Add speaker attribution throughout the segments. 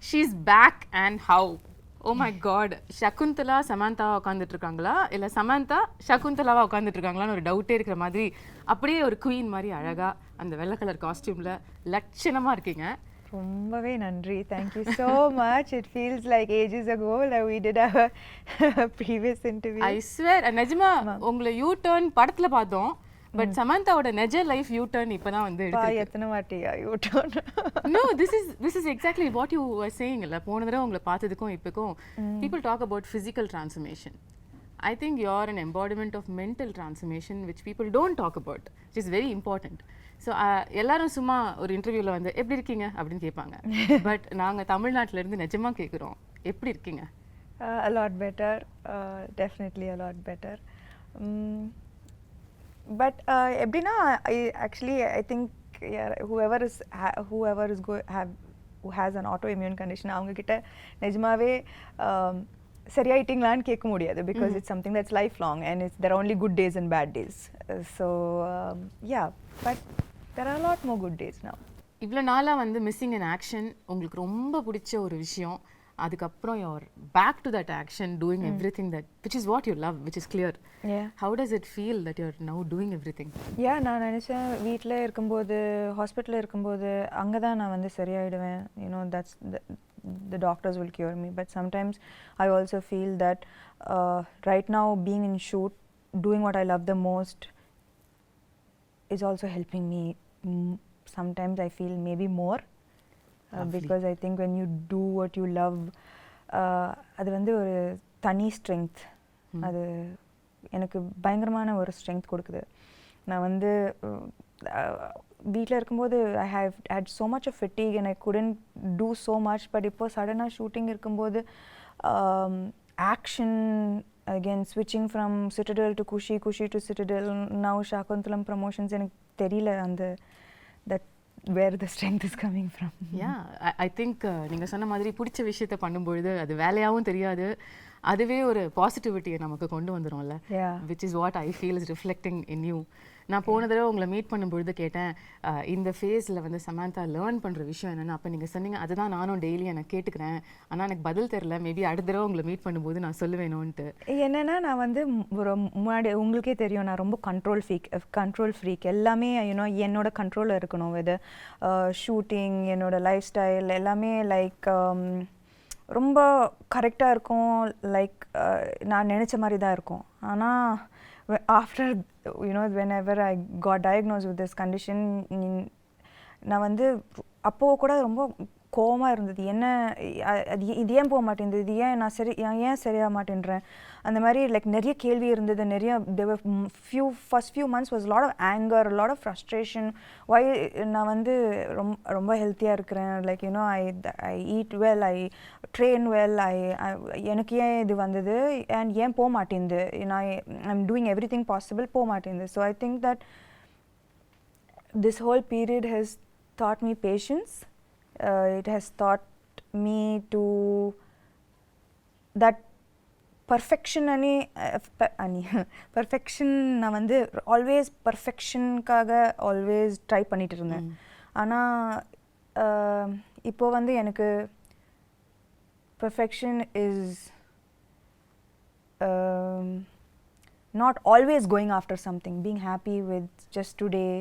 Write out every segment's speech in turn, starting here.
Speaker 1: She's back and how? Oh my god. Shakuntala Samantha உட்கார்ந்துட்டு இருக்காங்களா இல்ல Samantha Shakuntalaவா உட்கார்ந்துட்டு இருக்காங்களான்னு ஒரு டவுட்டே இருக்கிற மாதிரி அப்படியே ஒரு குயின் மாதிரி அழகா அந்த வெள்ளை கலர் காஸ்டியூம்ல லட்சணமா இருக்கீங்க.
Speaker 2: ரொம்பவே நன்றி. Thank you so much. It feels like ages ago that we did our previous interview.
Speaker 1: I swear நிஜமா உங்களை யூ டர்ன் படத்துல பார்த்தோம். பட் சமந்தாவோட நெஜ லைஃப் யூ டர்ன் இப்பதான் வந்து எடுத்துருக்கு.
Speaker 2: எத்தனை வாட்டியா U turn?
Speaker 1: No, this is exactly what you were saying. இல்ல போன தடவை உங்களை பார்த்ததுக்கும் இப்போக்கும் people talk about physical transformation. I think you're an embodiment of mental transformation which people don't talk about, which is very important. So எல்லாரும் சும்மா ஒரு இன்டர்வியூல வந்து எப்படி இருக்கீங்க அப்படின்னு கேட்பாங்க. பட் நாங்க தமிழ்நாட்டுல இருந்து நிஜமா கேக்குறோம் எப்படி இருக்கீங்க?
Speaker 2: A lot better, definitely a lot better. But எப்படின்னா I think whoever who has an autoimmune condition அவங்க கிட்ட நிஜமாவே சரியாயிட்டீங்களான்னு கேட்க முடியாது because it's something that's lifelong and there are only good days and bad days. So yeah, but there are a lot more good days now.
Speaker 1: இவ்வளோ நாளா வந்து missing in action உங்களுக்கு ரொம்ப பிடிச்ச ஒரு விஷயம், அதுக்கப்புறம் you're back to that action doing everything that which is what you love, which is clear.
Speaker 2: Yeah.
Speaker 1: How does it feel that you're now doing everything?
Speaker 2: Yeah, நான் நினைச்சேன் வீட்டில் இருக்கும்போது ஹாஸ்பிட்டலில் இருக்கும்போது அங்கே தான் நான் வந்து சரியாயிடுவேன். You know, that's the doctors will cure me. But sometimes I also feel that right now being in shoot, doing what I love the most is also helping me. Sometimes I feel maybe more. Because I think when you do what you love, அது வந்து ஒரு தனி strength. அது எனக்கு பயங்கரமான ஒரு strength கொடுக்குது. நான் வந்து வீட்டில் இருக்கும்போது I have had so much of fatigue and I couldn't do so much. But இப்போ சடனாக ஷூட்டிங் இருக்கும்போது action, again switching from Citadel to Kushi to Citadel, now Shaakuntalam promotions, எனக்கு தெரியல அந்த that where the strength is coming from.
Speaker 1: Yeah, I think நீங்க சொன்ன மாதிரி பிடிச்ச விஷயத்தை பண்ணும்பொழுது அது வேலையாகவும் தெரியாது, அதுவே ஒரு பாசிட்டிவிட்டியை நமக்கு கொண்டு வந்துடும்ல. which is what I feel is reflecting in you. நான் போன தடவை உங்களை மீட் பண்ணும்பொழுது கேட்டேன் இந்த ஃபேஸில் வந்து சமந்தா லேர்ன் பண்ணுற விஷயம் என்னென்னு. அப்போ நீங்கள் சொன்னீங்க அதுதான் நானும் டெய்லி எனக்கு கேட்டுக்கிறேன், ஆனால் எனக்கு பதில் தெரில, மேபி அடுத்த தடவை உங்களை மீட் பண்ணும்போது நான் சொல்லுவேணும்ன்ட்டு.
Speaker 2: என்னென்னா நான் வந்து ஒரு முன்னாடி உங்களுக்கே தெரியும் நான் ரொம்ப கண்ட்ரோல் ஃப்ரீக். எல்லாமே என்னோட கண்ட்ரோலில் இருக்கணும். வித் ஷூட்டிங், என்னோட லைஃப் ஸ்டைல் எல்லாமே லைக் ரொம்ப கரெக்டாக இருக்கும். லைக் நான் நினச்ச மாதிரி தான் இருக்கும். ஆனால் after whenever I got diagnosed with this condition, நான் வந்து அப்போ கூட ரொம்ப கோவமாக இருந்தது. என்ன இது ஏன் போக மாட்டேங்குது, இது ஏன் நான் ஏன் சரியாக மாட்டேன்றேன், அந்த மாதிரி லைக் நிறைய கேள்வி இருந்தது. நிறைய first few months was a lot of anger, a lot of frustration. why நான் வந்து ரொம்ப ஹெல்த்தியாக இருக்கிறேன், like I eat well, I train well, எனக்கு ஏன் இது வந்தது and ஏன் போக மாட்டேங்குது, I'm doing everything possible, போக மாட்டேங்குது. So I think that this whole period has taught me patience. It has taught me to that perfection perfection நான் வந்து ஆல்வேஸ் பர்ஃபெக்ஷனுக்காக ஆல்வேஸ் ட்ரை பண்ணிட்டு இருந்தேன். ஆனால் இப்போ வந்து எனக்கு perfection is not always going after something, being happy with just today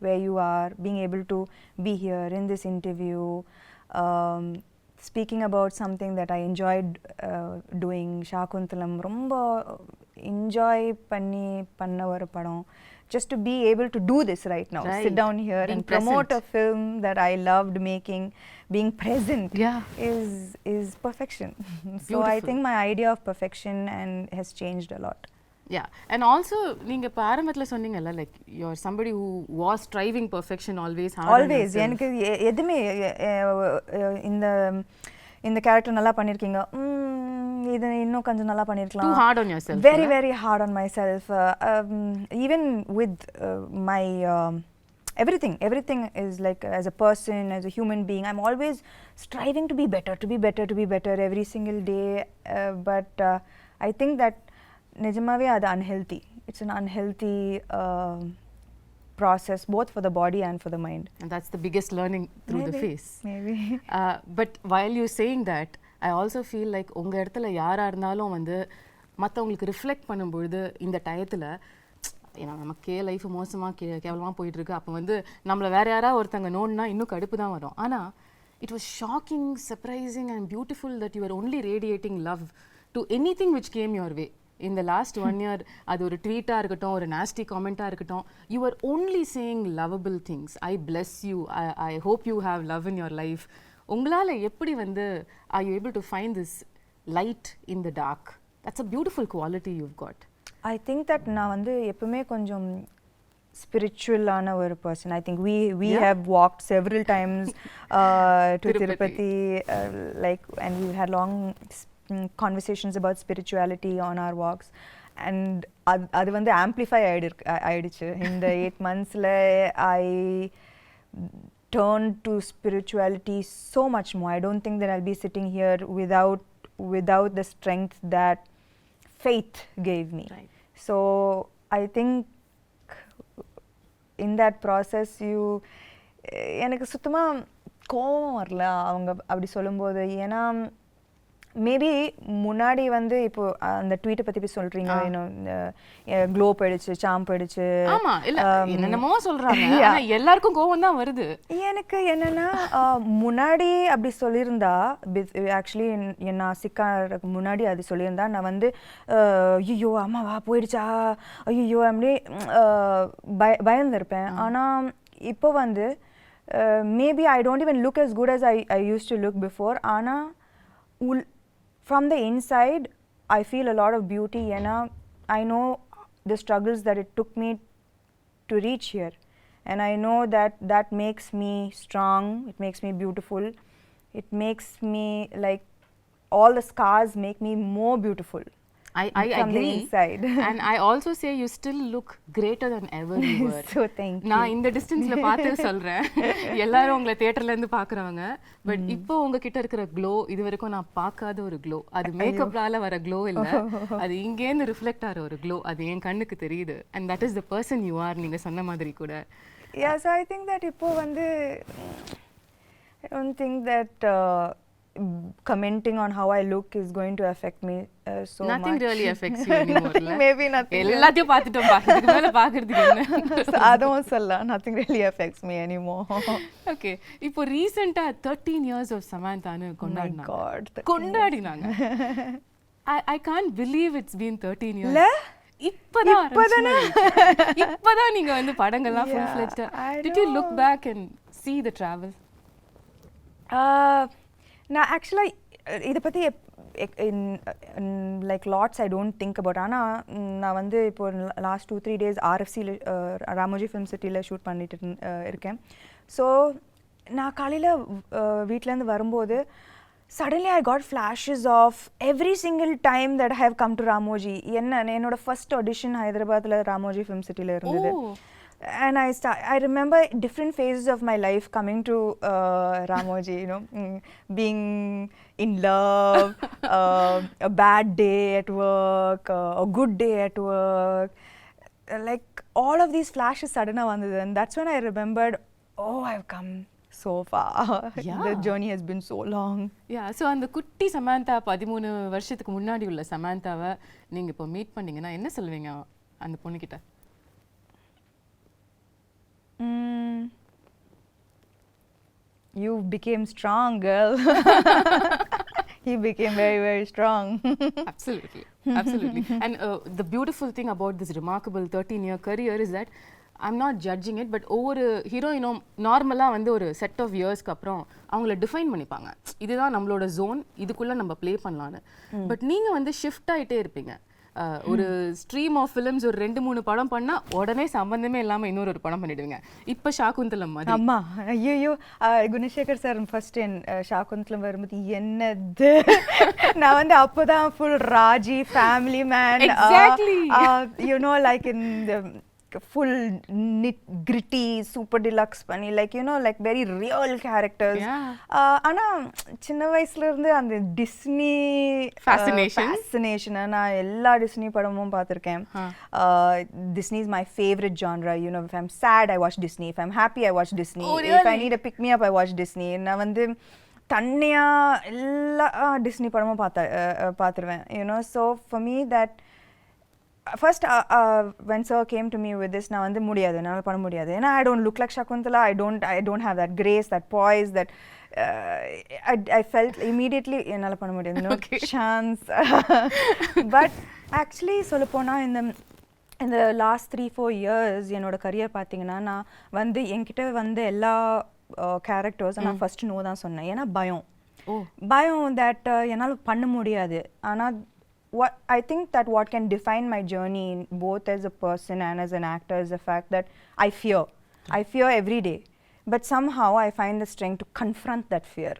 Speaker 2: where you are, being able to be here in this interview, speaking about something that I enjoyed doing. Shaakuntalam romba enjoy panna ஒரு படம். Just to be able to do this right now, sit down here being and promote present. A film that I loved making, being present is perfection. So I think my idea of perfection has changed a lot.
Speaker 1: Yeah, and also நீங்க ஆரம்பத்துல சொன்னீங்கல்ல like you are somebody who was striving perfection always hard
Speaker 2: always. எனக்கு எதுமே இந்த character நல்லா பண்ணிருக்கீங்க, இது இன்னும் கொஞ்சம் நல்லா பண்ணிருக்கலாம்.
Speaker 1: Too hard on yourself.
Speaker 2: Very very hard on myself. Even with my everything is like as a person, as a human being, I'm always striving to be better every single day. But I think that நிஜமாவே அது unhealthy. It's an unhealthy process, both for the body and for the mind.
Speaker 1: And that's the biggest learning through the phase.
Speaker 2: Maybe.
Speaker 1: But while you're saying that, I also feel like உங்க இடத்துல யாரா இருந்தாலும் வந்து மற்றவங்களுக்கு reflect பண்ணும்பொழுது இந்த டயத்தில் ஏன்னா நமக்கே லைஃப் மோசமாக கேவலமாக போயிட்டுருக்கு, அப்போ வந்து நம்மளை வேற யாராவது ஒருத்தங்க நோண்டுனா இன்னும் கடுப்பு தான் வரும். ஆனால் it was shocking, surprising and beautiful that you are only radiating love to any thing which game your way. In the last 1 year, அது ஒரு ட்வீட்டாக இருக்கட்டும், ஒரு நாஸ்டி காமெண்ட்டாக இருக்கட்டும், you are only saying lovable things. I bless you. I hope you have love in your life. உங்களால் எப்படி வந்து are you able to find this light in the dark? That's a beautiful quality you've got.
Speaker 2: I think that நான் வந்து எப்பவுமே கொஞ்சம் spiritual-ஆன ஒரு person. I think we have walked several times to Tirupati, like, and we had long conversations about spirituality on our walks, and அது வந்து amplify ஆயிடுச்சு இந்த 8 monthsல. I turned to spirituality so much more. I don't think that I'll be sitting here without the strength that faith gave me.
Speaker 1: Right.
Speaker 2: So I think in that process எனக்கு சுத்தமா கோவம் வரல அவங்க அப்படி சொல்லும்போது. ஏன்னா மேபி முன்னாடி வந்து இப்போ அந்த ட்வீட்டை பத்தி சொல்றீங்க, க்ளோ போயிடுச்சு, சாம் போயிடுச்சு,
Speaker 1: ஆமா இல்ல என்னென்னமோ சொல்றாங்க, ஆனா எல்லாருக்கும் கோவம் தான் வருது.
Speaker 2: எனக்கு என்னன்னா முன்னாடி அப்படி சொல்லியிருந்தா, ஆக்சுவலி நான் சிக்காருக்கு முன்னாடி அது சொல்லியிருந்தா நான் வந்து ஐயோ அம்மாவா போயிடுச்சா, ஐயோ அப்படி பயந்துருப்பேன். ஆனா இப்போ வந்து maybe I don't even look as good as I used to look before. ஆனா from the inside I feel a lot of beauty. I know the struggles that it took me to reach here, and I know that makes me strong, it makes me beautiful, it makes me like all the scars make me more beautiful.
Speaker 1: I
Speaker 2: from
Speaker 1: agree.
Speaker 2: The inside.
Speaker 1: And I also say you still look greater than ever you were.
Speaker 2: So thank you.
Speaker 1: நான் இந்த டிஸ்டன்ஸ்ல பார்த்து சொல்றேன், எல்லாரும் உங்களை தியேட்டர்ல இருந்து பாக்குறவங்க, பட் இப்போ உங்ககிட்ட இருக்கிற க்ளோ இது வரைக்கும் நான் பார்க்காத ஒரு க்ளோ. அது மேக்கப்னால வர க்ளோ இல்ல, அது இங்கேருந்து ரிஃப்ளெக்ட் ஆகிற ஒரு க்ளோ. அது என் கண்ணுக்கு தெரியுது. and that is the person you are. நீங்க சொன்ன மாதிரி கூட.
Speaker 2: Yeah, so I think that இப்போ வந்து I don't think that commenting on how I look is going to affect me so
Speaker 1: nothing
Speaker 2: much.
Speaker 1: really affects you anymore.
Speaker 2: Maybe nothing.
Speaker 1: எல்லாத்தையும் பார்த்துட்டோம், இதுக்கு மேல பார்க்கிறதுக்கு என்ன.
Speaker 2: அதுவும் சொல்லலாம், nothing really affects me anymore.
Speaker 1: Okay, இப்போ ரீசெண்டா 13 years of Samanthaன்னு கொண்டாடினாங்க. I can't believe it's been 13 years. இப்பதான் நீங்க வந்து படங்கள்லாம் full fledged. Did you look back and see the travel?
Speaker 2: நான் ஆக்சுவலாக இதை பற்றி like lots I don't think about. ஆனால் நான் வந்து இப்போ லாஸ்ட் 2-3 days RFCயில் ராமோஜி ஃபிலிம் சிட்டியில் ஷூட் பண்ணிட்டு இருக்கேன். ஸோ நான் காலையில் வீட்டிலேருந்து வரும்போது suddenly I got flashes of every single time that I have come to Ramoji. என்னோட ஃபர்ஸ்ட் ஆடிஷன் ஹைதராபாத்தில் ராமோஜி ஃபிலிம் சிட்டியில் இருந்தது. And I remember different phases of my life coming to Ramoji, being in love, a bad day at work, a good day at work, like all of these flashes suddenly vandhu, and that's when I remembered, oh, I've come so far. Yeah. The journey has been so long.
Speaker 1: Yeah, so அந்த குட்டி சமந்தா 13 வருஷத்துக்கு முன்னாடி உள்ள சமந்தாவை நீங்க இப்போ meet பண்ணீங்கன்னா என்ன சொல்வீங்க அந்த பொண்ணுகிட்ட?
Speaker 2: You became strong, girl. He became very, very strong.
Speaker 1: Absolutely, absolutely. And the beautiful thing about this remarkable 13-year career is that I'm not judging it, but ஒவ்வொரு ஹீரோயினும் நார்மலாக வந்து ஒரு செட் ஆஃப் இயர்ஸ்க்கு அப்புறம் அவங்கள டிஃபைன் பண்ணிப்பாங்க, இதுதான் நம்மளோட ஜோன், இதுக்குள்ளே நம்ம ப்ளே பண்ணலான்னு. பட் நீங்கள் வந்து ஷிஃப்ட் ஆகிட்டே இருப்பீங்க. ஒரு ஸ்ட்ரீம் ஆஃப் ஃபிலிம்ஸ் ஒரு 2-3 படம் பண்ணா உடனே சம்பந்தமே இல்லாம இன்னொரு படம் பண்ணிடுவீங்க. இப்ப ஷாகுந்தலம் மாதிரி.
Speaker 2: அம்மா ஐயோ, குணசேகர் சார் ஃபர்ஸ்ட் ஷாகுந்தலம் வரும்போது என்னது, நான் வந்து அப்போதான் full Raji family man,
Speaker 1: Exactly.
Speaker 2: like in the full gritty super deluxe பண்ணி like you know like very real characters. ஆனா சின்ன வயசுல இருந்து அந்த டிஸ்னி fascination நான் எல்லா டிஸ்னி படமும் பார்த்திருக்கேன். Disney is my favorite genre. You know, if I'm sad I watch Disney, if I'm happy I watch Disney. Oh, really? If I need a pick me up I watch Disney. நான் வந்து தன்னியா எல்லா Disney படமும் பார்த்துருவேன். You know, so for me that first when sir came to me with this நான் வந்து முடியாது, என்னால் பண்ண முடியாது, ஏன்னா I don't look like Shaakuntala, I don't have that grace, that poise, that I felt immediately என்னால் பண்ண முடியாது, no chance. But actually சொல்லப்போனா இந்த லாஸ்ட் 3-4 years என்னோட கரியர் பார்த்தீங்கன்னா நான் வந்து என்கிட்ட வந்து எல்லா கேரக்டர்ஸ் நான் ஃபர்ஸ்ட் நோ தான் சொன்னேன். ஏன்னா பயம் தட் என்னால் பண்ண முடியாது. ஆனால் what I think that what can define my journey both as a person and as an actor is the fact that I fear every day, but somehow I find the strength to confront that fear.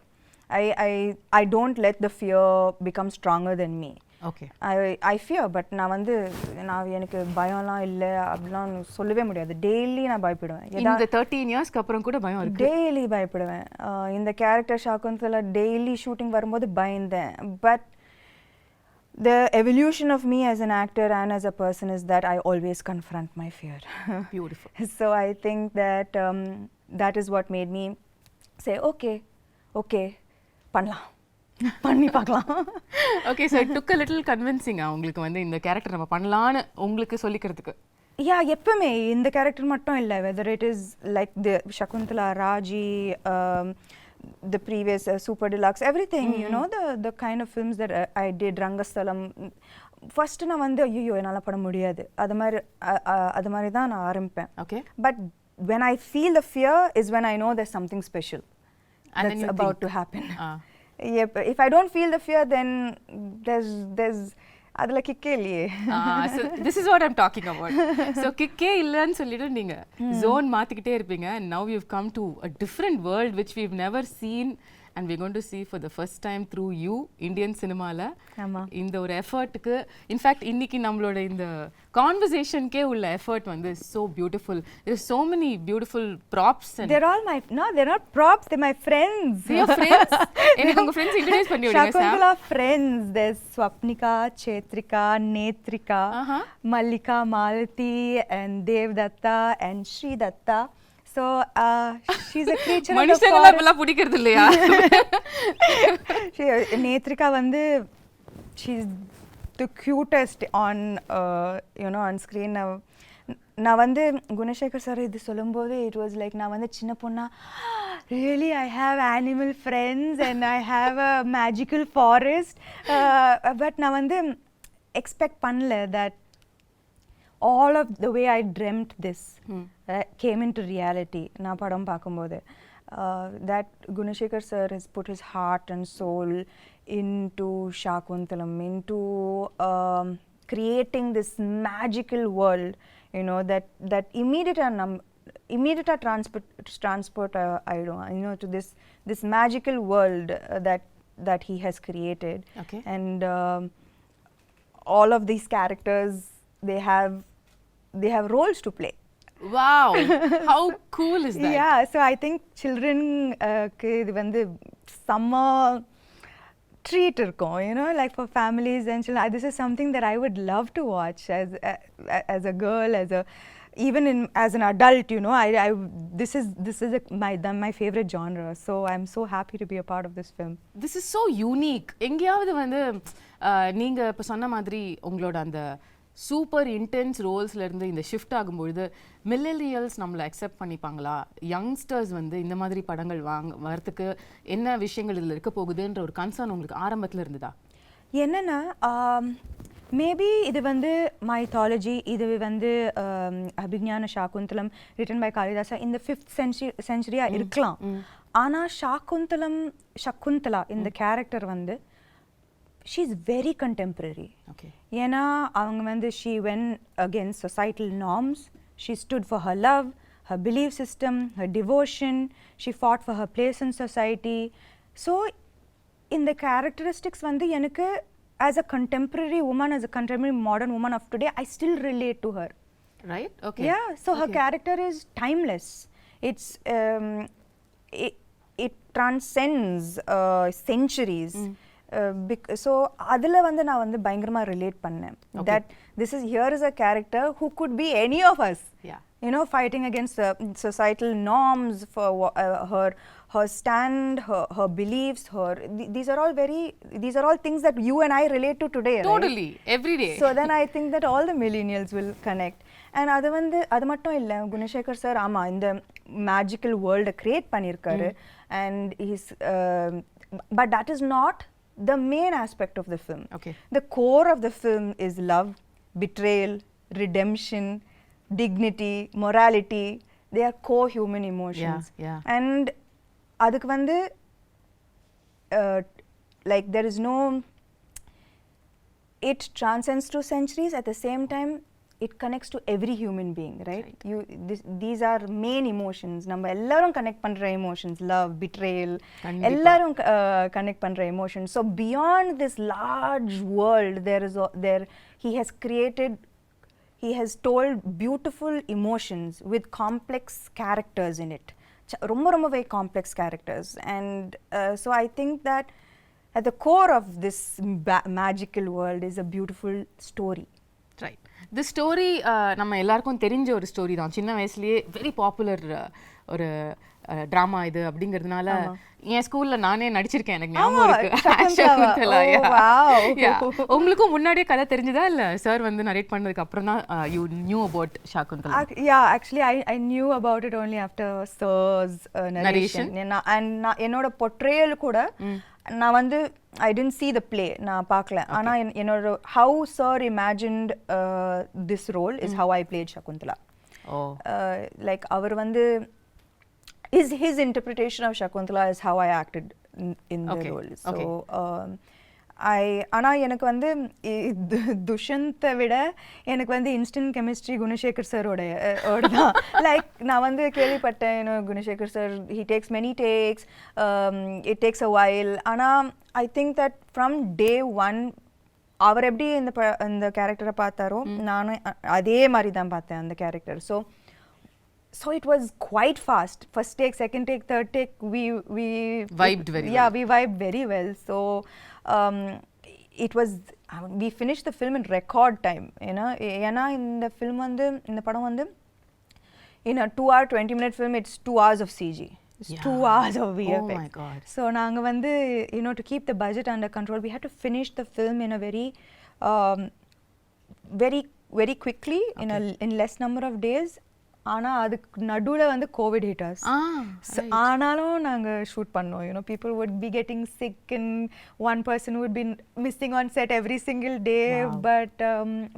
Speaker 2: I don't let the fear become stronger than me.
Speaker 1: Okay.
Speaker 2: I fear, but நான் வந்து எனக்கு பயம்லாம் இல்லை அப்படிலாம் சொல்லவே முடியாது. Daily நான் பயப்படுவேன்.
Speaker 1: இந்த 13 இயர்ஸ்க்கு அப்புறம் கூட பயம் இருக்கு?
Speaker 2: டெய்லி பயப்படுவேன். இந்த கேரக்டர் ஷாக்குந்தலா டெய்லி ஷூட்டிங் வரும்போது பயந்தேன். But the evolution of me as an actor and as a person is that I always confront my fear.
Speaker 1: Beautiful.
Speaker 2: So I think that that is what made me say okay பண்ணலாம், பண்ணி பார்க்கலாம்.
Speaker 1: Okay, so it took a little convincing உங்களுக்கு வந்து இந்த character நம்ம பண்ணலாம்னு உங்களுக்கு சொல்லிக்கிறதுக்கு.
Speaker 2: எப்பவுமே இந்த கேரக்டர் மட்டும் இல்லை, whether it is like the Shaakuntala, Raji, the previous super deluxe, everything, you know, the kind of films that I did, Rangastalam, first நான் வந்து ஐயோ என்னால் பண்ண முடியாது, அது மாதிரி தான் நான் ஆரம்பிப்பேன்.
Speaker 1: Okay.
Speaker 2: But when I feel the fear is when I know there's something special that's about to happen. If I don't feel the fear, then there's அதுல கிக்கே இல்லையே.
Speaker 1: So this is what I'm talking about. So கிக்கே இல்லன்னு சொல்லிட்டு நீங்க zone மாத்திக்கிட்டே இருப்பீங்க, and now you've come to a different world which we've never seen and we're going to see for the first time through you, Indian cinema-ல. இந்த ஒரு எஃபர்ட்டுக்கு in fact இன்னைக்கு நம்மளோட இந்த கான்வர்சேஷனுக்கே உள்ள எஃபர்ட் வந்து so beautiful. There's so many beautiful props and
Speaker 2: they're not props, they're my friends.
Speaker 1: Your friends? எனக்கு உங்க friends introduce பண்ணி விடுங்க sir.
Speaker 2: Shaakuntala friends, there's Swapnika, Chetrika, Netrika, Mallika, Malati and Devdatta and Sri Datta. So she's a creature of the
Speaker 1: மனுஷங்கள இப்பலாம் பிடிக்கிறது இல்லையா?
Speaker 2: Netrika வந்து she's the cutest on you know on screen. நான் வந்து Gunasekar sir இது சொல்லும்போது it was like நான் வந்து சின்ன பொண்ணா really I have animal friends and I have a magical forest, but நான் வந்து expect பண்ணல that all of the way I dreamt this came into reality. நான் படம் பார்க்கும்போது that Gunashekar sir has put his heart and soul into Shaakuntalam, into creating this magical world, you know, that immediate transport I don't, you know, to this magical world that he has created.
Speaker 1: Okay.
Speaker 2: And all of these characters, they have roles to play.
Speaker 1: Wow, how cool is that?
Speaker 2: Yeah, so I think children இது வந்து summer treat இருக்கும், you know, like for families and children. This is something that I would love to watch as a girl, even as an adult, you know. This is my favorite genre, so I'm so happy to be a part of this film.
Speaker 1: This is so unique. எங்கயாவது வந்து நீங்க இப்ப சொன்ன மாதிரி உங்களோட அந்த super intense ரோல்ஸ்ல இருந்து இந்த ஷிஃப்ட் ஆகும்பொழுது மில்லேனியல்ஸ் நம்மளை அக்செப்ட் பண்ணிப்பாங்களா, யங்ஸ்டர்ஸ் வந்து இந்த மாதிரி படங்கள் வரத்துக்கு என்ன விஷயங்கள் இதில் இருக்க போகுதுன்ற ஒரு கன்சர்ன் உங்களுக்கு ஆரம்பத்தில் இருந்ததா?
Speaker 2: என்னன்னா மேபி இது வந்து மைத்தாலஜி, இது வந்து அபிஞான ஷாகுந்தலம் ரிட்டன் பை காளிதாசா இந்த 5th century இருக்கலாம். ஆனால் சகுந்தலா இந்த கேரக்டர் வந்து she is very contemporary.
Speaker 1: Okay.
Speaker 2: ஏன்னா அவங்க வந்து she went against societal norms, she stood for her love, her belief system, her devotion, she fought for her place in society. So இந்த characteristics வந்து எனக்கு as a contemporary woman, as a contemporary modern woman of today, I still relate to her.
Speaker 1: right? Okay.
Speaker 2: Yeah, so her character is timeless. It's it transcends centuries. So அதில் வந்து நான் வந்து பயங்கரமாக relate பண்ணேன் that this is here is a character who could be any of us.
Speaker 1: Yeah.
Speaker 2: You know, fighting against societal norms for her stand, her beliefs, these are all things that you and I relate to today.
Speaker 1: Totally,
Speaker 2: right?
Speaker 1: every day.
Speaker 2: So then I think that all the millennials will connect. And அது மட்டும் இல்லை, Gunasekar sir ஆமாம் இந்த magical வேர்ல்டை create பண்ணியிருக்காரு. And he's but that is not the main aspect of the film.
Speaker 1: Okay.
Speaker 2: The core of the film is love, betrayal, redemption, dignity, morality. They are core human emotions.
Speaker 1: Yeah.
Speaker 2: And adukku vandu like there is no, it transcends through centuries. At the same time it connects to every human being, right? These are main emotions. நம்ம எல்லாரும் connect பண்ற emotions, love, betrayal, எல்லாரும் connect பண்ற emotions. So beyond this large world, he has told beautiful emotions with complex characters in it. ரொம்ப very complex characters. And so I think that at the core of this magical world is a beautiful story.
Speaker 1: Right. The story நம்ம எல்லாருக்கும் தெரிஞ்ச ஒரு story தான். சின்ன வயசுலயே very popular ஒரு drama இது அப்படிங்கிறதுனால என் ஸ்கூல்ல நானே நடிச்சிருக்கேன், எனக்கு ஞாபகம் இருக்கு. ஷாகுந்தலா. உங்களுக்கும் முன்னாடியே கதை தெரிஞ்சதா இல்ல சார் வந்து நரேட் பண்ணதுக்கு அப்புறம் தான் you knew about Shaakuntalam?
Speaker 2: Yeah, actually I knew about it only after sir's narration. And என்னோட portrayal கூட நான் வந்து I didn't see the play, நான் பார்க்கல. ஆனா என்னோட how sir imagined this role is how I played Shaakuntala. Like அவர் வந்து his interpretation of Shaakuntala is how I acted in the role. So ஆனா எனக்கு வந்து துஷந்தை விட எனக்கு வந்து இன்ஸ்டன்ட் கெமிஸ்ட்ரி குணசேகர் சாரோட தான். லைக் நான் வந்து கேள்விப்பட்டேன், Gunasekar sir he takes many takes, it takes a while. ஆனால் I think that from day one அவர் எப்படி இந்த கேரக்டரை பார்த்தாரோ நானும் அதே மாதிரி தான் பார்த்தேன் அந்த character. So it was quite fast. First take, second take, third take, we
Speaker 1: vibed very well.
Speaker 2: Yeah, we vibed very well. So it was, we finished the film in record time. You know, ஏன்னா இந்த film வந்து இந்த படம் வந்து in a 2-hour 20-minute film, it's 2 hours of CG. It's 2 hours of VFX.
Speaker 1: Oh my God.
Speaker 2: So நாங்க வந்து to keep the budget under control, we had to finish the film in a very quickly, in less number of days. ஆனால் அதுக்கு நடுவில் வந்து Covid hitters. ஆனாலும் நாங்கள் shoot பண்ணோம். People would be getting sick and one person would be missing on set every single day. Wow. But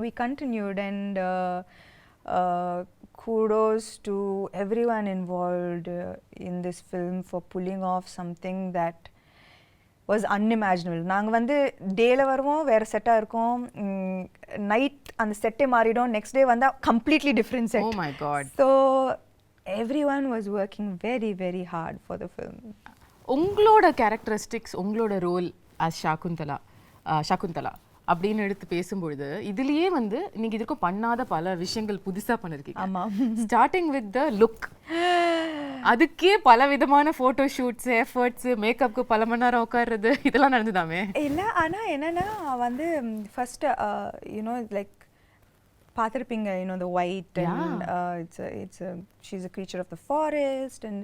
Speaker 2: we continued, and kudos to everyone involved in this film for pulling off something that was unimaginable. நாங்கள் வந்து டேல வருவோம், வேறு செட்டாக இருக்கும், night அந்த செட்டே மாறிடும், நெக்ஸ்ட் டே வந்தால் completely different set.
Speaker 1: Oh my God.
Speaker 2: So everyone was working very very hard for the film.
Speaker 1: உங்களோட கேரக்டரிஸ்டிக்ஸ், உங்களோட ரோல் as ஷாகுந்தலா அப்படின்னு எடுத்து பேசும்பொழுது இதுலயே வந்து நீங்க இதுக்கும் பண்ணாத பல விஷயங்கள் புதுசா பண்ணிருக்கீங்க.
Speaker 2: ஆமா.
Speaker 1: ஸ்டார்டிங் வித் த லுக், அதுக்கே பல விதமான போட்டோ ஷூட்ஸ், எஃபர்ட்ஸ், மேக்கப்க்கு பல மணி நேரம் உட்கார்றது, இதெல்லாம் நடந்துதாமே?
Speaker 2: இல்லை, ஆனால் என்னன்னா வந்து ஃபர்ஸ்ட் லைக் பார்த்துருப்பீங்க, the white and she's a creature of the forest, and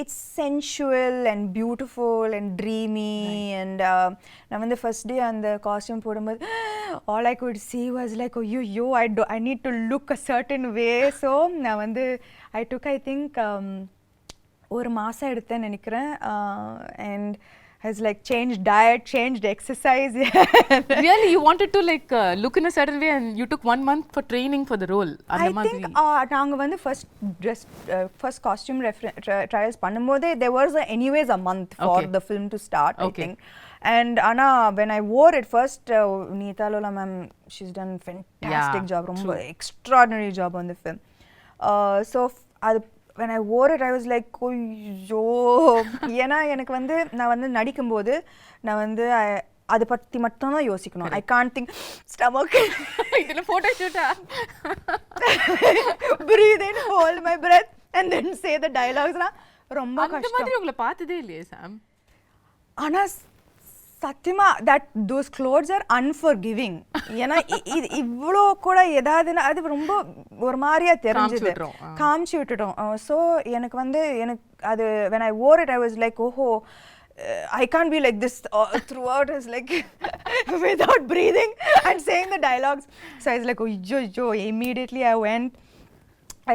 Speaker 2: it's sensual and beautiful and dreamy. Right. And நான் வந்து ஃபர்ஸ்ட் டே அந்த காஸ்டியூம் போடும்போது all I could see was like, oh I need to look a certain way. So நான் வந்து I took, I think ஒரு மாதம் எடுத்தேன்னு நினைக்கிறேன். And has like changed diet, changed exercise.
Speaker 1: Really, you wanted to like look in a certain way, and you took 1 month for training for the role?
Speaker 2: I think நாங்க வந்து first costume trials பண்ணும்போதே there was anyways a month for the film to start. I think. And Anna, when I wore it first, Neeta Lola ma'am, she's done fantastic job, ரொம்ப extraordinary job on the film. So when I wore it, I was like, ஐயோ, ஏன்னா எனக்கு வந்து நான் வந்து நடிக்கும்போது நான் வந்து அதை பற்றி மட்டும்தான் யோசிக்கணும். ஐ கான்ட் திங்க் ஸ்டமக்
Speaker 1: இதில் photo ஷூட்டா
Speaker 2: breathe in, hold my breath and then say the dialogues ரொம்ப
Speaker 1: அந்த
Speaker 2: கஷ்டம்.
Speaker 1: மாதிரி உங்களை பார்த்ததே இல்லையே சாம்.
Speaker 2: ஆனா சத்தியமா that those clothes are unforgiving. ஏன்னா இவ்வளோ கூட ஏதாவதுன்னா அது ரொம்ப ஒரு மாதிரியா தெரிஞ்சது, காமிச்சு விட்டுட்டோம். ஸோ எனக்கு அது when I wore it I was like oh I can't be like this throughout. It's like without breathing and saying the dialogues. So I was like oh immediately I went,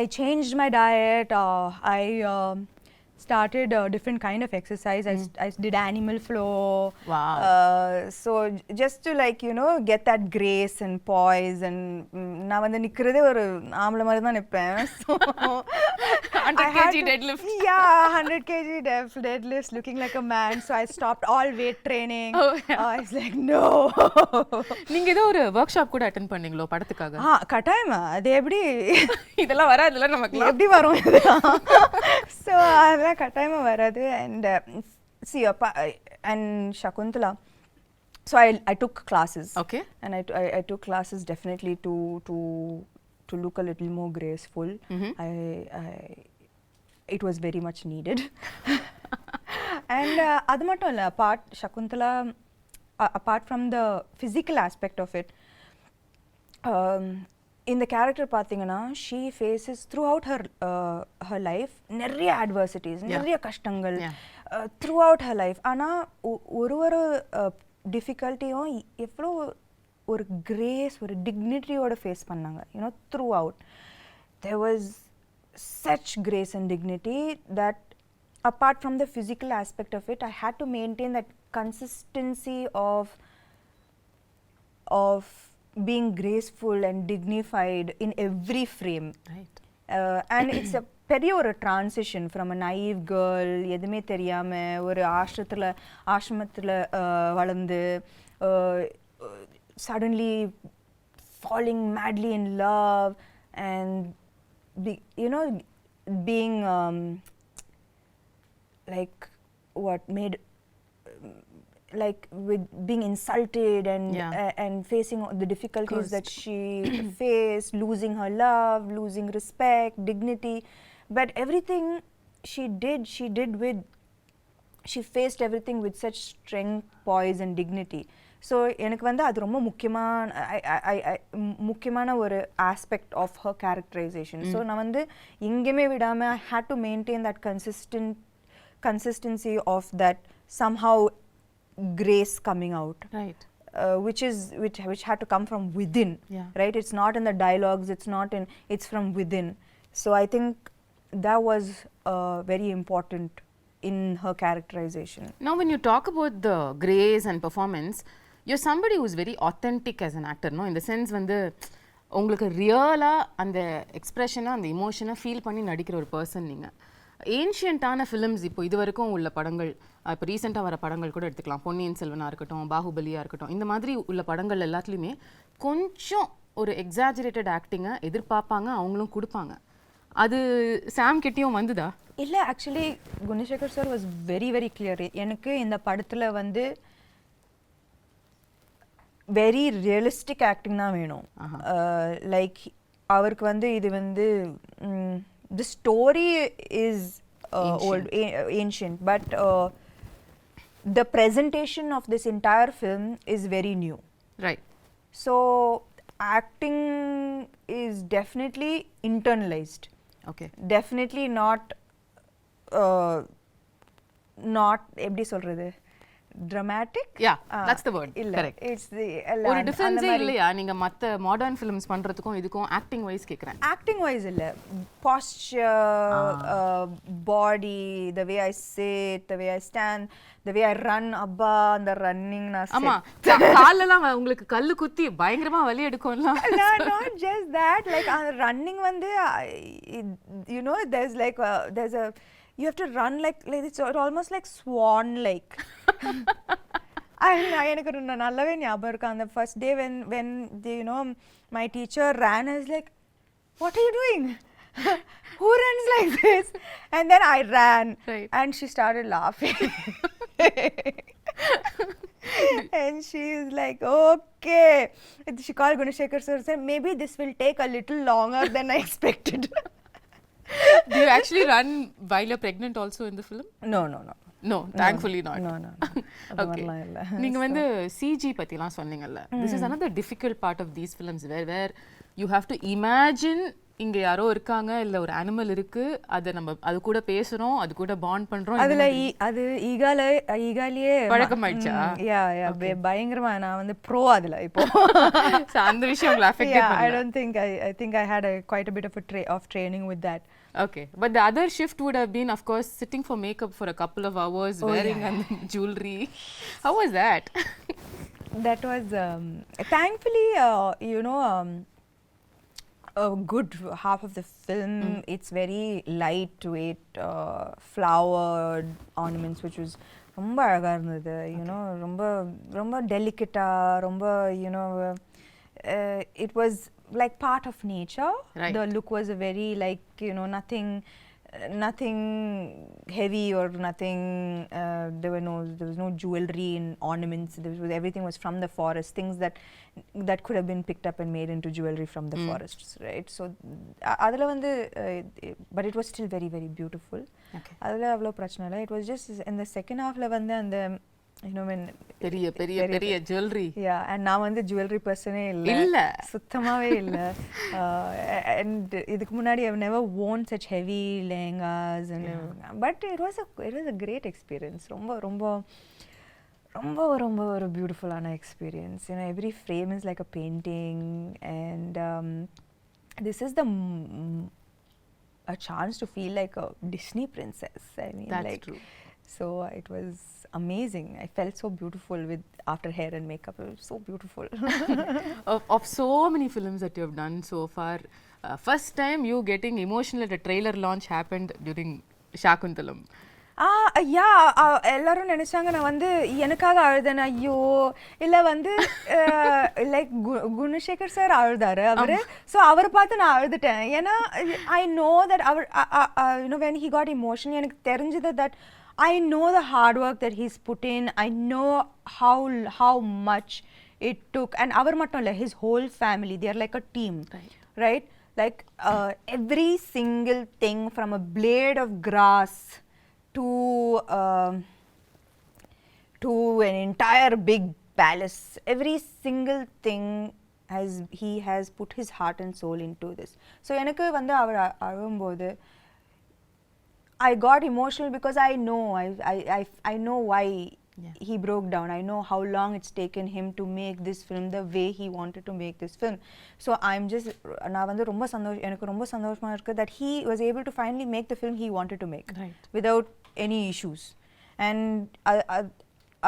Speaker 2: I changed my diet, I started a different kind of exercise. I did animal flow.
Speaker 1: Wow.
Speaker 2: So just to like get that grace and poise, and நான் வந்து நிக்கிறதே ஒரு ஆம்பளை மாதிரி தான் நிப்பேன். So
Speaker 1: 100 kg deadlift.
Speaker 2: Yeah, 100 kg deadlift, looking like a man. So I stopped all weight training. I was like no.
Speaker 1: நீங்க ஏதோ ஒரு work shop கூட அட்டெண்ட் பண்ணீங்களோ படத்துக்காக?
Speaker 2: கட்டாயமா. அது எப்படி
Speaker 1: இதெல்லாம் வராதுல நமக்கு.
Speaker 2: எப்படி வரும் இதெல்லாம்? So அதெல்லாம் கட்டாயமா வராது. And see and Shaakuntalam, so I took classes.
Speaker 1: Okay.
Speaker 2: And I took classes definitely to look a little more graceful. It was very much needed. And அது மட்டும் இல்ல, Shaakuntalam, apart from the physical aspect of it, இந்த character பார்த்தீங்கன்னா she faces throughout her life நிறைய adversities, நிறைய கஷ்டங்கள் throughout her life. ஆனால் ஒரு டிஃபிகல்ட்டியும் எவ்வளோ ஒரு கிரேஸ், ஒரு டிக்னிட்டியோட ஃபேஸ் பண்ணாங்க. throughout there was such grace and dignity that apart from the physical aspect of it I had to maintain that consistency of being graceful and dignified in every frame.
Speaker 1: Right.
Speaker 2: And it's a பெரிய ஒரு transition from a naive girl, எதுவுமே தெரியாம ஒரு ஆசிரமத்தில் வளர்ந்து suddenly falling madly in love and being like what made like with being insulted and facing the difficulties that she faced, losing her love, losing respect, dignity, but everything she faced everything with such strength, poise and dignity. So எனக்கு வந்து அது ரொம்ப முக்கியமான ஒரு aspect of her characterization. So நான் வந்து எங்கேயுமே விடாம I had to maintain that consistency of that somehow grace coming out,
Speaker 1: right?
Speaker 2: Which had to come from within, right? It's not in the dialogues, it's from within. So I think that was very important in her characterization.
Speaker 1: Now when you talk about the grace and performance, you're somebody who's very authentic as an actor, no? In the sense வந்து உங்களுக்கு ரியலா அந்த எக்ஸ்பிரஷனை, அந்த இமோஷனை feel பண்ணி நடிக்கிற ஒரு person நீங்கள். ஏன்ஷியன்ட்டான ஃபிலிம்ஸ் இப்போ இது வரைக்கும் உள்ள படங்கள், இப்போ ரீசெண்டாக வர படங்கள் கூட எடுத்துக்கலாம், பொன்னியின் செல்வனாக இருக்கட்டும், பாகுபலியாக இருக்கட்டும், இந்த மாதிரி உள்ள படங்கள் எல்லாத்துலேயுமே கொஞ்சம் ஒரு எக்ஸாஜரேட்டட் ஆக்டிங்கை எதிர்பார்ப்பாங்க, அவங்களும் கொடுப்பாங்க. அது சாம் கிட்டேயும் வந்துதா?
Speaker 2: இல்லை, actually Gunasekar sir was very very clear. எனக்கு இந்த படத்தில் வந்து வெரி ரியலிஸ்டிக் ஆக்டிங் தான் வேணும். லைக் அவருக்கு வந்து இது வந்து the story is old, ancient, but the presentation of this entire film is very new.
Speaker 1: Right.
Speaker 2: So acting is definitely internalized.
Speaker 1: Okay.
Speaker 2: Definitely not எப்படி சொல்றது, dramatic.
Speaker 1: Yeah, that's the word. Correct.
Speaker 2: It's the
Speaker 1: ஒரு difference இல்லையா நீங்க மத்த modern films பண்றதுக்கும் இதுக்கும் acting wise கேக்குறேன்?
Speaker 2: Acting wise இல்ல, posture, body, the way I sit, the way I stand, the way I run, அப்பா அந்த ரன்னிங் நான்
Speaker 1: ஆமா காலெல்லாம் உங்களுக்கு கல்லு குத்தி பயங்கரமா வலி எடுக்கும்ல.
Speaker 2: Not just that, like running வந்து there's a you have to run like it's almost like swan like. எனக்கு நல்லாவே ஞாபகம் இருக்கு அந்த first day when my teacher ran, I was like, what are you doing? Who runs like this? And then I ran, right. And she started laughing. And she is like, okay. She called Gunashekhar sir and said, maybe this will take a little longer than I expected.
Speaker 1: Do you actually run while you're pregnant also in the film?
Speaker 2: No, no, no.
Speaker 1: No, thankfully not.
Speaker 2: No, no.
Speaker 1: Okay. நீங்க வந்து CG பத்திலாம் சொன்னீங்கல்ல. This is another difficult part of these films where you have to imagine இங்க யாரோ இருக்காங்க இல்ல ஒரு animal இருக்கு அத நம்ம அது கூட பேசுறோம் அது கூட பாண்ட் பண்றோம்
Speaker 2: அதுல அது ஈகாலியே
Speaker 1: பழக்கமாயிடுச்சா
Speaker 2: யா பயங்கரமா நான் வந்து ப்ரோ அதுல இப்போ
Speaker 1: அந்த விஷயம் உங்களை அஃபெக்ட் பண்ணல
Speaker 2: I don't think I think I had quite a bit of training with that.
Speaker 1: Okay, but the other shift would have been, of course, sitting for makeup for a couple of hours, wearing jewelry. How was that?
Speaker 2: That was thankfully, you know, a good half of the film. It's very lightweight, flowered ornaments, which was ரொம்ப அழகா இருந்தது. You know, ரொம்ப delicate, ரொம்ப you know, it was like part of nature.
Speaker 1: Right.
Speaker 2: The look was a very like, you know, nothing heavy or nothing. There was no jewelry and ornaments. Everything was from the forest. Things that could have been picked up and made into jewelry from the forests, right? So, adala vandu, but it was still very very beautiful.
Speaker 1: Okay.
Speaker 2: Adala avlo prachana illa. It was just in the second half la vandu and the, you know, when
Speaker 1: பெரிய jewelry.
Speaker 2: Yeah, and நான் வந்து jewelry personே இல்ல சுத்தமாவே இல்ல. And இதுக்கு முன்னாடி I've never worn such heavy lehengas and but it was a great experience. ரொம்ப ஒரு beautiful ஆன experience. You know, every frame is like a painting and this is a chance to feel like a Disney princess. I mean,
Speaker 1: that's
Speaker 2: like,
Speaker 1: true.
Speaker 2: So it was amazing. I felt so beautiful with after hair and makeup. It was so beautiful.
Speaker 1: of so many films that you have done so far, first time you getting emotional at a trailer launch happened during Shaakuntalam.
Speaker 2: எல்லாரும் நினைச்சாங்க நான் வந்து எனக்காக அழுதேன். ஐயோ இல்ல வந்து like Gunasekar sir அழுதாரு அவரு. ஸோ அவரை பார்த்து நான் அழுதுட்டேன். ஏன்னா ஐ நோ தட் அவர் you know when he got emotion எனக்கு தெரிஞ்சது that I know the hard work that he's put in. I know how much it took. And avar mattum illa, his whole family, they are like a team, right? Like every single thing from a blade of grass to an entire big palace, every single thing he has put his heart and soul into this. So enakku vandu avar alumbodhu I got emotional because I know why he broke down. I know how long it's taken him to make this film the way he wanted to make this film. So I'm just நான் வந்து எனக்கு ரொம்ப சந்தோஷமா இருக்கு that he was able to finally make the film he wanted to make without any issues. And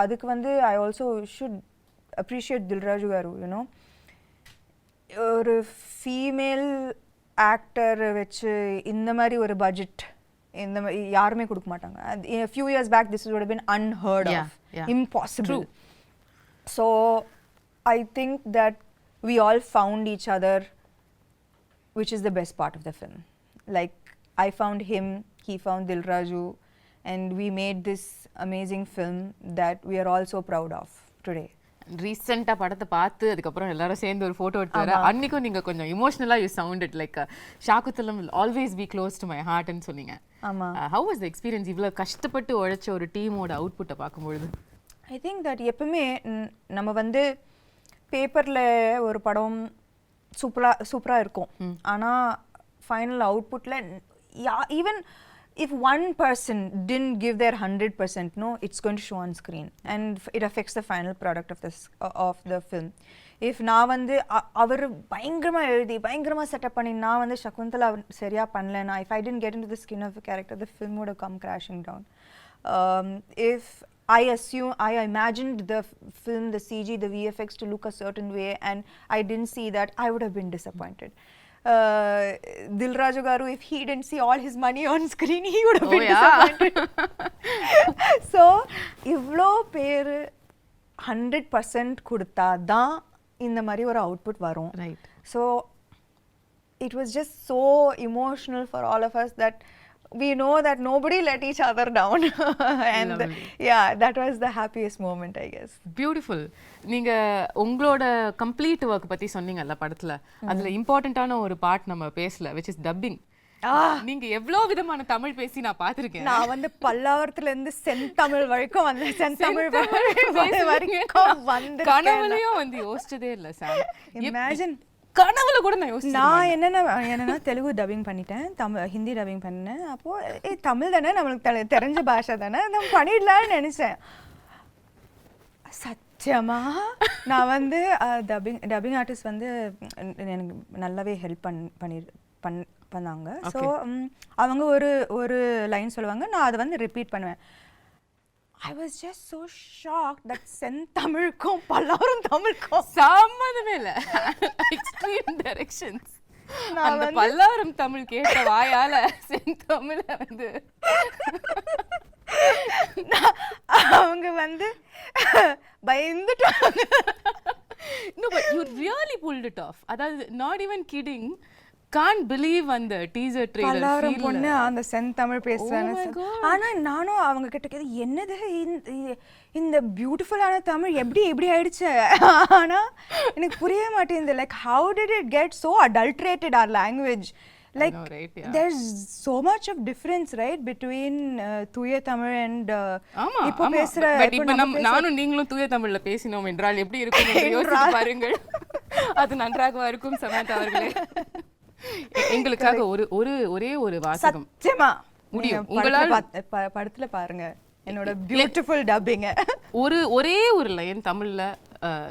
Speaker 2: அதுக்கு வந்து I also should appreciate Dilraju garu, you know, ஒரு female actor வச்சு இந்த மாதிரி ஒரு பட்ஜெட் இந்த யாருமே கொடுக்க மாட்டாங்க. A few years back this would have been unheard of, impossible. So I think that we all found each other, which is the best part of the film. Like I found him, he found Dilraju, and we made this amazing film that we are all so proud of today.
Speaker 1: ரீசெண்டாக படத்தை பார்த்து அதுக்கப்புறம் எல்லாரும் சேர்ந்து ஒரு photo எடுத்து அன்னைக்கும் நீங்கள் கொஞ்சம் இமோஷனலாக you sounded like Shaakuntalam will always be close to my ஹார்ட்னு சொன்னீங்க. ஹவ் வாஸ் த எக்ஸ்பீரியன்ஸ் இவ்வளோ கஷ்டப்பட்டு உழைச்ச ஒரு டீமோட அவுட்புட்டை பார்க்கும்பொழுது?
Speaker 2: ஐ திங்க் தட் எப்பவுமே நம்ம வந்து பேப்பரில் ஒரு படம் சூப்பராக இருக்கும், ஆனால் ஃபைனல் அவுட்புட்டில் even if one person didn't give their 100%, no, it's going to show on screen and it affects the final product of the film. If நான் வந்து அவர் பயங்கரமாக எழுதி பயங்கரமாக செட்டப் பண்ணி நான் வந்து சகுந்தலா சரியாக பண்ணலன்னா, if I didn't get into the skin of the character, the film would have come crashing down. If I imagined the film, the CG, the VFX to look a certain way and I didn't see that, I would have been disappointed. Dilraju garu, if he didn't see all his money on screen, he would have been disappointed. So ivlo per 100% கொடுத்தா தான் இந்த மாதிரி ஒரு output வரும்.
Speaker 1: Right.
Speaker 2: So it was just so emotional for all of us that we know that nobody let each other down. And yeah, that was the happiest moment, I guess.
Speaker 1: Beautiful. நீங்க உங்களோட complete work பத்தி சொன்னீங்கல்ல படத்துல, அதுல இம்பார்ட்டன்டான ஒரு part நம்ம பேசல, which is dubbing. நீங்க எவ்வளவு விதமான தமிழ் பேசி நான் பாத்திருக்கேன்.
Speaker 2: நான் வந்து பல்லாவரத்துல இருந்து செந்தமிழ் வரைக்கும் வந்தேன். செந்தமிழ் வரைக்கும் வந்து
Speaker 1: கனவுலயும் வந்து யோசிச்சதே இல்ல சார்.
Speaker 2: இமேஜின்
Speaker 1: கனவுல கூட நான் யோசிச்சேன்.
Speaker 2: நான் என்னன்னா தெலுங்கு டப்பிங் பண்ணிட்டேன், ஹிந்தி டப்பிங் பண்ணேன். அப்போ தமிழ் தானே நம்மளுக்கு தெரிஞ்ச பாஷை தானே, நம்ம பண்ணிடலாம்னு நினைச்சேன். சத்தியமா நான் வந்து டப்பிங் ஆர்டிஸ்ட் வந்து எனக்கு நல்லாவே ஹெல்ப் பண்ணாங்க. ஸோ அவங்க ஒரு லைன் சொல்லுவாங்க, நான் அதை வந்து ரிப்பீட் பண்ணுவேன். I was just so shocked that செந்தமிழுக்கும் Pallavaram தமிழுக்கும்
Speaker 1: சம்மந்தமே இல்லை. Extreme directions. அந்த பல்லாவரம் தமிழ் கேட்ட வாயால செந்தமிழ வந்து
Speaker 2: அவங்க வந்து பயந்துட்டாங்க.
Speaker 1: No, but you really pulled it off. அதாவது not even kidding. Can't believe அந்த டீசர் ட்ரெய்லர்
Speaker 2: பல்லாவரம் பொண்ணு அந்த செந்தமிழ் பேசுறாங்க. ஆனா நானும் அவங்க கிட்ட கேது, என்னது இந்த பியூட்டிஃபுல்லான தமிழ் எப்படி ஆயிடுச்சு? ஆனா எனக்கு புரிய மாட்டேங்குது. Like how did it get so adulterated our language? Like know, right? Yeah. There's so much of difference, right, between தூய தமிழ் and இப்போ பேசுற.
Speaker 1: பட் இப்போ நானும் நீங்களும் தூய தமிழ்ல பேசினோம் என்றால் எப்படி இருக்கும் என்று யோசித்து பாருங்கள். அது நன்றாக இருக்கும் சமந்தா அவர்களே. எங்களுக்காக ஒரே ஒரு வாசகம்.
Speaker 2: சத்தியமா
Speaker 1: முடியும் உங்களால.
Speaker 2: படத்துல பாருங்க என்னோட பியூட்டிஃபுல் டப்பிங்.
Speaker 1: ஒரே ஒரு லைன் தமிழ்ல,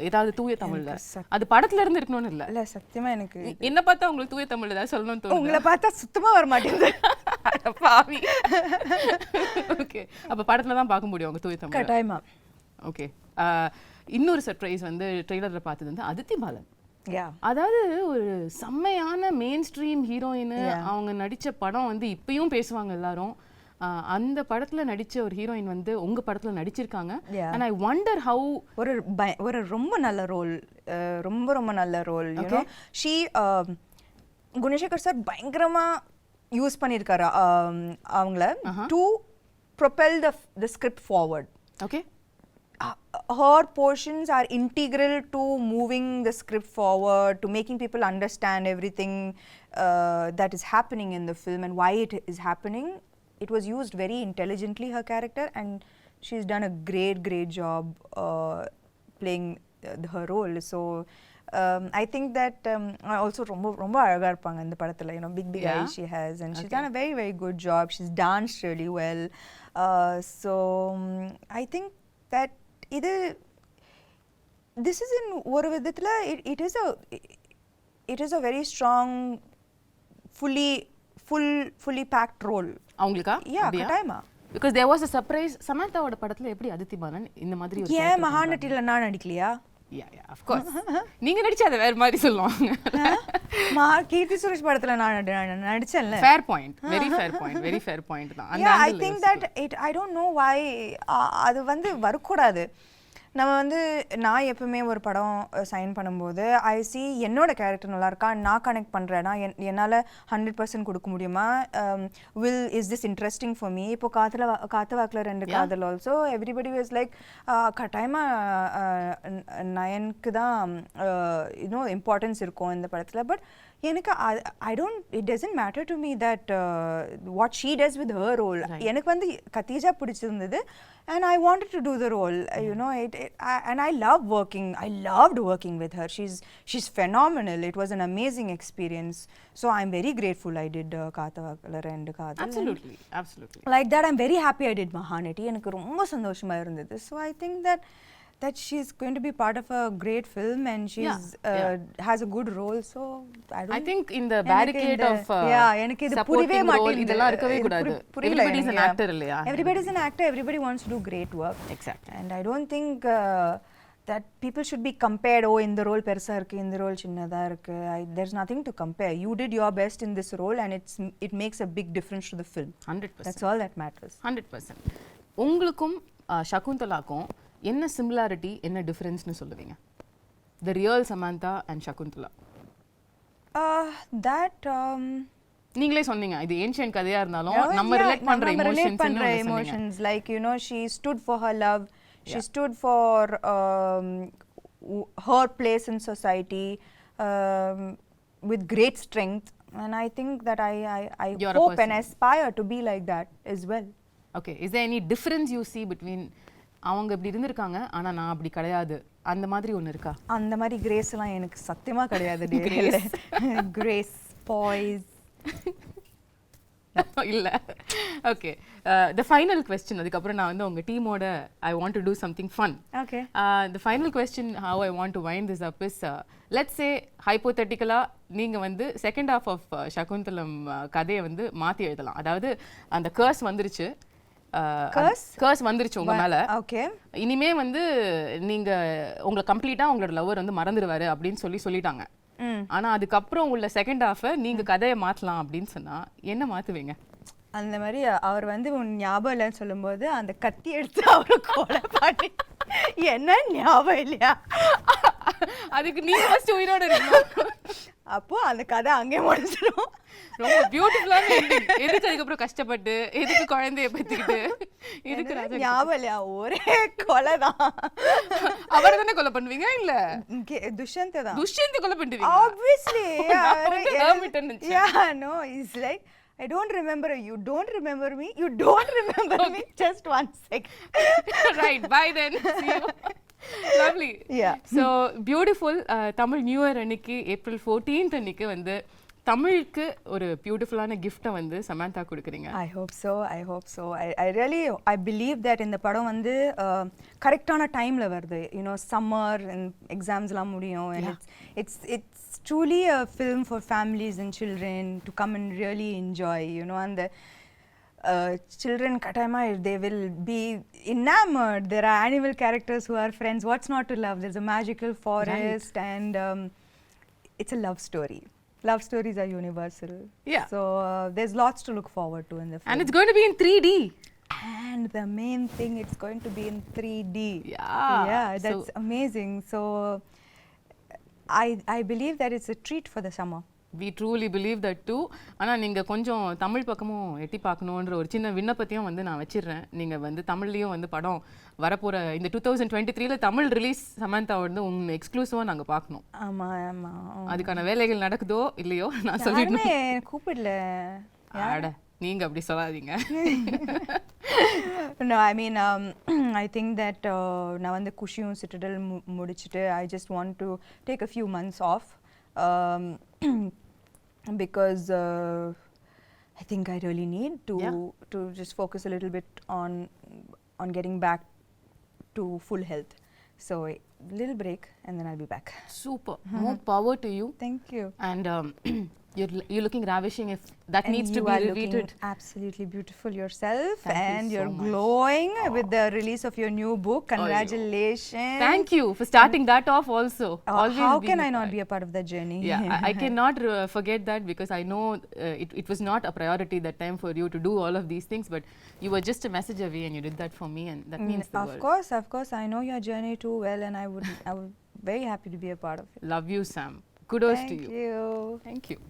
Speaker 1: ஏதாவது தூய தமிழ்ல, அது படத்துல இருந்து இருக்கணும்னு இல்ல.
Speaker 2: சத்தியமா எனக்கு
Speaker 1: என்ன பார்த்தா உங்களுக்கு தூய தமிழ்ல ஏதாவது சொல்லணும்னு தோணுது?
Speaker 2: உங்களை பார்த்தா சுத்தமா வர மாட்டேங்குது.
Speaker 1: பாவி. ஓகே, அப்ப படத்துல தான் பார்க்க முடியும் உங்க தூய தமிழ்.
Speaker 2: கட்டாயமா.
Speaker 1: ஓகே, இன்னொரு சர்ப்ரைஸ் வந்து ட்ரெய்லர்ல பார்த்தது வந்து அதித்தி பாலன். அதாவது ஒரு செம்மையான மெயின் ஸ்ட்ரீம் ஹீரோயின். அவங்க நடிச்ச படம் வந்து இப்பயும் பேசுவாங்க எல்லாரும். அந்த படத்துல நடிச்ச ஒரு ஹீரோயின் வந்து உங்க படத்துல நடிச்சிருக்காங்க. and I wonder how
Speaker 2: ஒரு ரொம்ப நல்ல ரோல், ரொம்ப நல்ல role. you know she Gunasekar sir பயங்கரமா யூஸ் பண்ணிருக்காரு அவங்கள to propel the script forward.
Speaker 1: okay,
Speaker 2: her portions are integral to moving the script forward, to making people understand everything that is happening in the film and why it is happening. It was used very intelligently, her character, and she's done a great job playing her role. So I think that also ரொம்ப அழகா இருப்பாங்க இந்த படத்துல. you know, big eyes she has, and she's done a very good job. She's danced really well. So I think that this is in ஒரு விதத்துல it is a very strong fully packed role.
Speaker 1: அவங்களுக்கா?
Speaker 2: கட்டாயமா.
Speaker 1: because there was a surprise. சமந்தாவோட படத்துல எப்படி அதித்தி பாலன் இந்த மாதிரி ஒரு
Speaker 2: ஏன் மகாநட்டில நான் நடிக்கலையா?
Speaker 1: yeah of course. நீங்க நடிச்சா அது வேற மாதிரி சொல்லுவாங்க.
Speaker 2: கீர்த்தி சுரேஷ் படத்துல நான் நடிச்சேன்ல.
Speaker 1: fair point, very fair point தான்.
Speaker 2: அந்த I think that I don't know why அது வந்து வரக்கூடாது. நம்ம வந்து நான் எப்பவுமே ஒரு படம் சைன் பண்ணும்போது ஐ சி என்னோட கேரக்டர் நல்லா இருக்கா, நான் கனெக்ட் பண்ணுறேன்னா என்னால் 100% கொடுக்க முடியுமா, is this interesting for me. இப்போ காத்து வாக்கில் 2 காதல் ஆல்சோ எவ்ரிபடி வாஸ் லைக் கட்டாயமாக நயனுக்கு தான் இன்னும் இம்பார்ட்டன்ஸ் இருக்கும் இந்த படத்தில். பட் எனக்கு it doesn't matter to me that what she does with her role. எனக்கு வந்து கத்தீஜா பிடிச்சிருந்தது and I wanted to do the role. you know and I loved working with her. She's phenomenal. It was an amazing experience. So I'm very grateful I did Kaathavakala and Kaadhal.
Speaker 1: Absolutely.
Speaker 2: Like that I'm very happy I did Mahanati. எனக்கு ரொம்ப சந்தோஷமா இருந்தது. So I think that she's going to be part of a great film and she's has a good role. So I
Speaker 1: think in the barricade of
Speaker 2: எனக்கு இது புரியவே மாட்டேங்குது.
Speaker 1: இதெல்லாம் இருக்கவே கூடாது. Everybody is an actor இல்லையா?
Speaker 2: Everybody is an actor. Everybody wants to do great work.
Speaker 1: Exactly.
Speaker 2: And I don't think that people should be compared. Oh, இந்த role பெருசா இருக்கு, இந்த ரோல் சின்னதா இருக்கு. There's nothing to compare. You did your best in this role and it makes a big difference to the film.
Speaker 1: 100%.
Speaker 2: That's all that matters.
Speaker 1: 100%. உங்களுக்கும் ஷகுந்தலாக்கும் என்ன similarity, என்ன டிஃபரன்ஸ்னு சொல்லுவீங்க? The real Samantha and Shaakuntala.
Speaker 2: That
Speaker 1: நீங்களே சொன்னீங்க இது ancient கதையா இருந்தாலும் நம்ம ரிலேட் பண்ற
Speaker 2: emotions like you know she stood for her love, she stood for her place in society with great strength, and I think that I hope and aspire to be like that as well.
Speaker 1: Okay, is there any difference you see between அவங்க இப்படி இருந்திருக்காங்க ஆனா நான் அப்படி கிடையாது அந்த மாதிரி ஒன்னு இருக்கா?
Speaker 2: அந்த மாதிரி கிரேஸ் எல்லாம் எனக்கு சத்தியமா கிடையாது. கிரேஸ் பாய்ஸ்
Speaker 1: இல்ல. ஓகே, the final question, அதுக்கு அப்புறம் நான் வந்து உங்க டீமோட I want to do something fun.
Speaker 2: Okay.
Speaker 1: The final question how I want to wind this up is let's say hypothetically நீங்க வந்து செகண்ட் half of Shaakuntalam கதையை வந்து மாத்தி எழுதலாம். அதாவது அந்த கர்ஸ் வந்துருச்சு, கர்ஸ் வந்துருச்சு உங்க மேல.
Speaker 2: ஓகே,
Speaker 1: இனிமே வந்து நீங்க உங்களை கம்ப்ளீட்டா உங்களோட லவர் வந்து மறந்துடுவாரு அப்படின்னு சொல்லிட்டாங்க. ஆனா அதுக்கப்புறம் உள்ள செகண்ட் ஹாஃப் நீங்க கதையை மாத்தலாம் அப்படின்னு சொன்னா என்ன மாத்துவீங்க?
Speaker 2: அந்த மாதிரி அவர் வந்து உன் ஞாபகம் இல்லைன்னு சொல்லும்போது அந்த கத்தி எடுத்து அவரை கொலை பண்ணி என்ன ஞாபகம் இல்லையா
Speaker 1: அதுக்கு நீ ஃபர்ஸ்ட் உயிரோட இருக்கணும்.
Speaker 2: அப்போ அந்த கதை அங்கேயே முடிஞ்சிடும்.
Speaker 1: ரொம்ப பியூட்டிஃபுல்லான எண்டிங். எதுக்கு அதுக்கப்புறம் கஷ்டப்பட்டு எதுக்கு குழந்தைய பத்திக்கிட்டு இதுக்கு
Speaker 2: ஞாபகம் இல்லையா ஒரே கொலை தான்.
Speaker 1: அவரை தானே கொலை பண்ணுவீங்க? இல்ல
Speaker 2: துஷ்யந்த் தான்.
Speaker 1: துஷ்யந்த் கொலை பண்ணுவீங்க
Speaker 2: obviously.
Speaker 1: yeah,
Speaker 2: no, it's like I don't remember you, don't remember me, you don't remember me, just 1 second.
Speaker 1: Right, bye then, see you. Lovely.
Speaker 2: Yeah.
Speaker 1: So beautiful. Tamil New Year அன்னைக்கு April 14th அன்னைக்கு வந்து தமிழுக்கு ஒரு பியூட்டிஃபுல்லான கிஃப்ட்டை வந்து சமந்தா கொடுக்குறீங்க.
Speaker 2: I hope so. I really believe that இந்த படம் வந்து கரெக்டான டைம்ல வருது. You know, summer and exams எல்லாம் முடியும், and it's truly a film for families and children to come and really enjoy, you know, and the children katayama they will be enamored. There are animal characters who are friends. What's not to love? There's a magical forest, right. And it's a love story. Love stories are universal.
Speaker 1: Yeah.
Speaker 2: So there's lots to look forward to in the film.
Speaker 1: And it's going to be in 3D.
Speaker 2: And the main thing, it's going to be in 3D.
Speaker 1: Yeah.
Speaker 2: That's amazing. So I believe that it's a treat for the summer.
Speaker 1: We truly believe that too. ஆனா நீங்க கொஞ்சம் தமிழ் பக்கமும் எட்டி பார்க்கணுன்ற ஒரு சின்ன விண்ணப்பத்தையும் வந்து நான் வச்சிடுறேன். நீங்க வந்து தமிழ்லயும் வந்து படம் வரப்போற இந்த 2023ல தமிழ் ரிலீஸ் சமந்தா வந்து உங்க எக்ஸ்க்ளூசிவா நாங்க பார்க்கணும்.
Speaker 2: ஆமா.
Speaker 1: அதுக்கான வேலைகள் நடக்குதோ இல்லையோ நான் சொல்லிடுறேன்.
Speaker 2: கூப்பிடல.
Speaker 1: அட நீங்க அப்படி சொல்லாதீங்க.
Speaker 2: No, I mean I think that நான் வந்து குஷியும் சிட்டடல் முடிச்சிட்டு I just want to take a few months off. Because I think I really need to just focus a little bit on getting back to full health. So a little break and then I'll be back.
Speaker 1: Super. More power to you.
Speaker 2: Thank you.
Speaker 1: And you're looking ravishing. If that
Speaker 2: and
Speaker 1: needs to be repeated.
Speaker 2: Absolutely beautiful yourself.
Speaker 1: Thank
Speaker 2: and
Speaker 1: you
Speaker 2: you're
Speaker 1: so
Speaker 2: glowing with the release of your new book. Congratulations.
Speaker 1: Thank you for starting that off also.
Speaker 2: How can I not be a part of that journey?
Speaker 1: Yeah, I cannot forget that because I know it was not a priority that time for you to do all of these things, but you were just a message away and you did that for me, and that means the world.
Speaker 2: Of course, I know your journey too well, and I would very happy to be a part of it.
Speaker 1: Love you, Sam. Kudos to you.
Speaker 2: Thank you.
Speaker 1: Thank you.